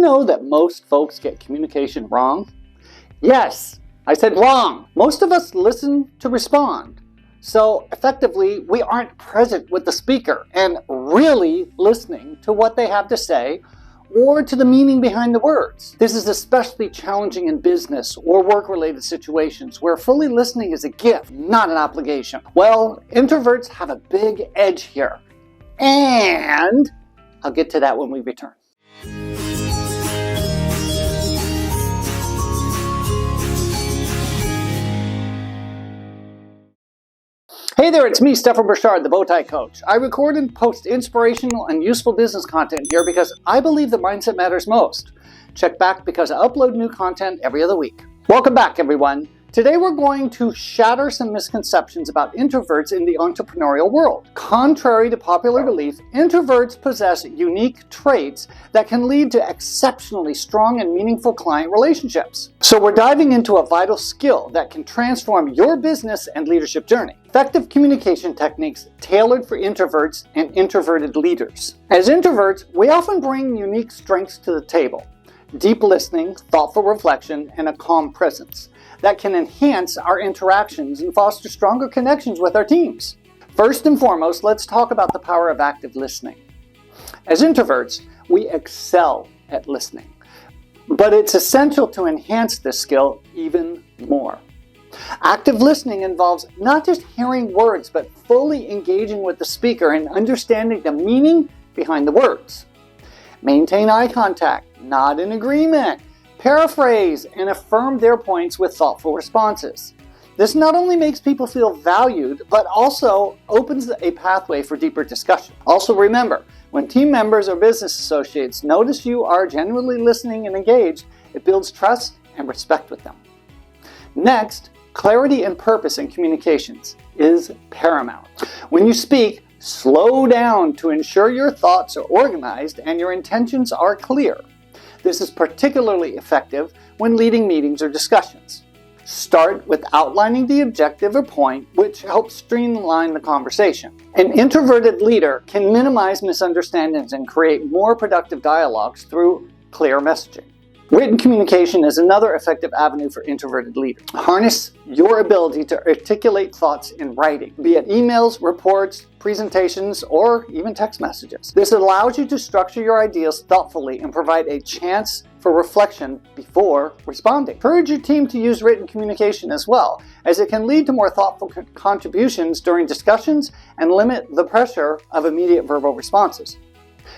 know that most folks get communication wrong? Yes, I said wrong. Most of us listen to respond. So effectively, we aren't present with the speaker and really listening to what they have to say or to the meaning behind the words. This is especially challenging in business or work-related situations where fully listening is a gift, not an obligation. Well, introverts have a big edge here. And I'll get to that when we return. Hey there, it's me, Burchard, the Bowtie Coach. I record and post inspirational and useful business content here because I believe the mindset matters most. Check back because I upload new content every other week. Welcome back, everyone. Today we're going to shatter some misconceptions about introverts in the entrepreneurial world. Contrary to popular belief, introverts possess unique traits that can lead to exceptionally strong and meaningful client relationships. So we're diving into a vital skill that can transform your business and leadership journey. Effective communication techniques tailored for introverts and introverted leaders. As introverts, we often bring unique strengths to the table. Deep listening, thoughtful reflection, and a calm presence that can enhance our interactions and foster stronger connections with our teams. First and foremost, let's talk about the power of active listening. As introverts, we excel at listening, but it's essential to enhance this skill even more. Active listening involves not just hearing words, but fully engaging with the speaker and understanding the meaning behind the words. Maintain eye contact, nod in agreement, paraphrase, and affirm their points with thoughtful responses. This not only makes people feel valued, but also opens a pathway for deeper discussion. Also remember, when team members or business associates notice you are genuinely listening and engaged, it builds trust and respect with them. Next, clarity and purpose in communications is paramount. When you speak, slow down to ensure your thoughts are organized and your intentions are clear. This is particularly effective when leading meetings or discussions. Start with outlining the objective or point, which helps streamline the conversation. An introverted leader can minimize misunderstandings and create more productive dialogues through clear messaging. Written communication is another effective avenue for introverted leaders. Harness your ability to articulate thoughts in writing, be it emails, reports, presentations, or even text messages. This allows you to structure your ideas thoughtfully and provide a chance for reflection before responding. Encourage your team to use written communication as well, as it can lead to more thoughtful contributions during discussions and limit the pressure of immediate verbal responses.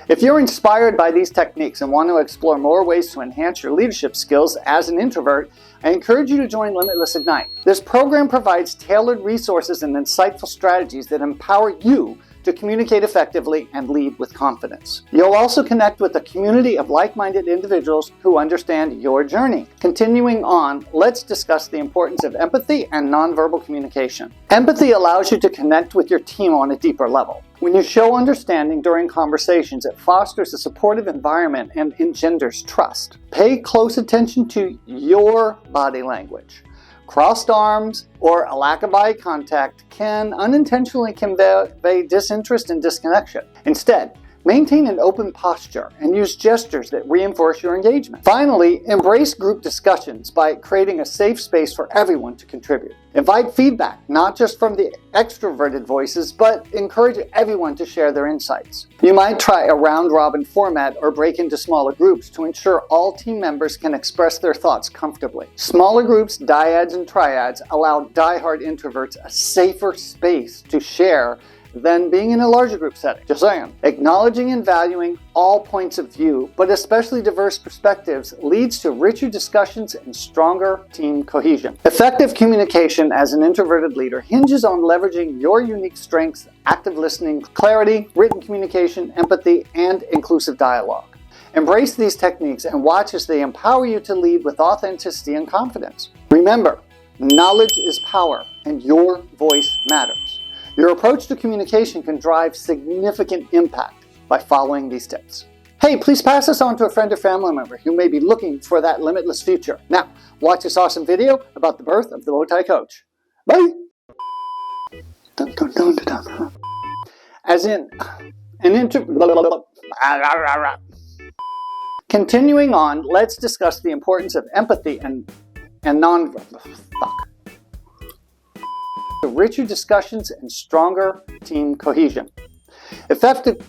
If you're inspired by these techniques and want to explore more ways to enhance your leadership skills as an introvert, I encourage you to join LimitLESS Ignite. This program provides tailored resources and insightful strategies that empower you to communicate effectively and lead with confidence. You'll also connect with a community of like-minded individuals who understand your journey. Continuing on, let's discuss the importance of empathy and nonverbal communication. Empathy allows you to connect with your team on a deeper level. When you show understanding during conversations, it fosters a supportive environment and engenders trust. Pay close attention to your body language. Crossed arms or a lack of eye contact can unintentionally convey disinterest and disconnection. Instead, maintain an open posture and use gestures that reinforce your engagement. Finally, embrace group discussions by creating a safe space for everyone to contribute. Invite feedback, not just from the extroverted voices, but encourage everyone to share their insights. You might try a round-robin format or break into smaller groups to ensure all team members can express their thoughts comfortably. Smaller groups, dyads and triads, allow diehard introverts a safer space to share than being in a larger group setting. Just saying. Acknowledging and valuing all points of view, but especially diverse perspectives, leads to richer discussions and stronger team cohesion. Effective communication as an introverted leader hinges on leveraging your unique strengths, active listening, clarity, written communication, empathy, and inclusive dialogue. Embrace these techniques and watch as they empower you to lead with authenticity and confidence. Remember, knowledge is power, and your voice matters. Your approach to communication can drive significant impact by following these tips. Hey, please pass this on to a friend or family member who may be looking for that limitless future. Now, watch this awesome video about the birth of the Bowtie Coach. Bye! As in, an Continuing on, let's discuss the importance of empathy and richer discussions and stronger team cohesion. Effective